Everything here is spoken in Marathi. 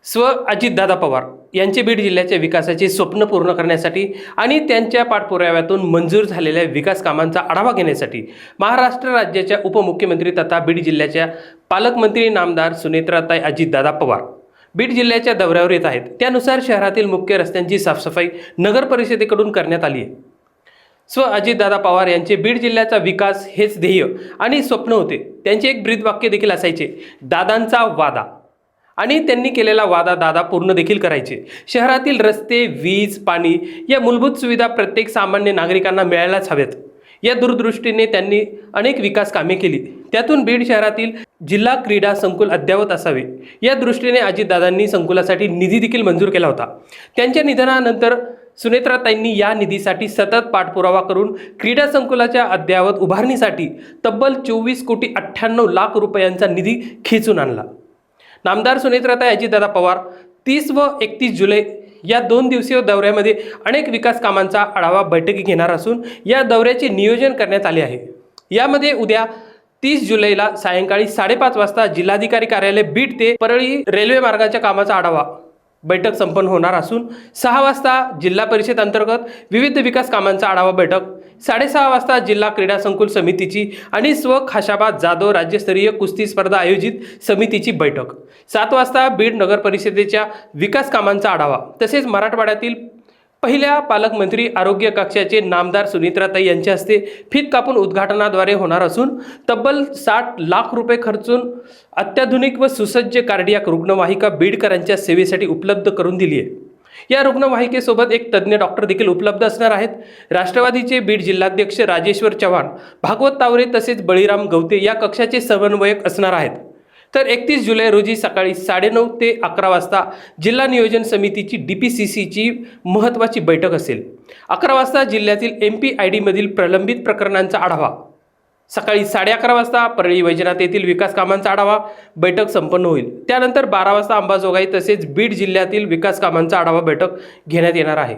अजितदादा पवार यांचे बीड जिल्ह्याच्या विकासाचे स्वप्न पूर्ण करण्यासाठी आणि त्यांच्या पाठपुराव्यातून मंजूर झालेल्या विकास कामांचा आढावा घेण्यासाठी महाराष्ट्र राज्याच्या उपमुख्यमंत्री तथा बीड जिल्ह्याच्या पालकमंत्री नामदार सुनेत्राताई अजितदादा पवार बीड जिल्ह्याच्या दौऱ्यावर येत आहेत। त्यानुसार शहरातील मुख्य रस्त्यांची साफसफाई नगर परिषदेकडून करण्यात आली आहे। अजितदादा पवार यांचे बीड जिल्ह्याचा विकास हेच ध्येय आणि स्वप्न होते। त्यांचे एक ब्रीदवाक्य देखील असायचे, दादांचा वादा, आणि त्यांनी केलेला वादा दादा पूर्ण देखील करायचे। शहरातील रस्ते, वीज, पाणी या मूलभूत सुविधा प्रत्येक सामान्य नागरिकांना मिळायलाच हव्यात या दूरदृष्टीने त्यांनी अनेक विकास कामे केली। त्यातून बीड शहरातील जिल्हा क्रीडा संकुल अद्ययावत असावे या दृष्टीने अजितदादांनी संकुलासाठी निधी देखील मंजूर केला होता। त्यांच्या निधनानंतर सुनेत्राताईंनी या निधीसाठी सतत पाठपुरावा करून क्रीडा संकुलाच्या अद्ययावत उभारणीसाठी तब्बल 24,98,00,000 रुपयांचा निधी खेचून आणला। नामदार सुनेत्राताई अजितदादा पवार 30 व 31 जुलै या 2 दिवसीय दौऱ्यामध्ये अनेक विकास कामांचा आढावा बैठकी घेणार असून या दौऱ्याचे नियोजन करण्यात आले आहे। यामध्ये उद्या 30 जुलैला सायंकाळी 5:30 वाजता जिल्हाधिकारी कार्यालय बीड ते परळी रेल्वे मार्गाच्या कामाचा आढावा बैठक संपन्न होणार असून 6 वाजता जिल्हा परिषद अंतर्गत विविध विकास कामांचा आढावा बैठक, 6:30 वाजता जिल्हा क्रीडा संकुल समितीची आणि खाशाबा जाधव राज्यस्तरीय कुस्ती स्पर्धा आयोजित समितीची बैठक, 7 वाजता बीड नगर परिषदेच्या विकास कामांचा आढावा, तसेच मराठवाड्यातील पहिल्या पालकमंत्री आरोग्य कक्षाचे नामदार सुनेत्राताई यांच्या हस्ते फीत कापून उद्घाटनाद्वारे होणार असून तब्बल 60 लाख रुपये खर्चून अत्याधुनिक व सुसज्ज कार्डियाक रुग्णवाहिका बीडकरांच्या सेवेसाठी उपलब्ध करून दिली आहे। या रुग्णवाहिकेसोबत एक तज्ज्ञ डॉक्टर देखील उपलब्ध असणार आहेत। राष्ट्रवादीचे बीड जिल्हाध्यक्ष राजेश्वर चव्हाण, भागवत तावरे तसेच बळीराम गवते या कक्षाचे समन्वयक असणार आहेत। तर 31 जुलै रोजी सकाळी 9:30 ते 11 वाजता जिल्हा नियोजन समितीची DPCCची महत्त्वाची बैठक असेल। 11 वाजता जिल्ह्यातील MPID मधील प्रलंबित प्रकरणांचा आढावा, सकाळी 11:30 वाजता परळी वैजनाथ येथील विकास कामांचा आढावा बैठक संपन्न होईल। त्यानंतर 12 वाजता अंबाजोगाई तसेच बीड जिल्ह्यातील विकास कामांचा आढावा बैठक घेण्यात येणार आहे।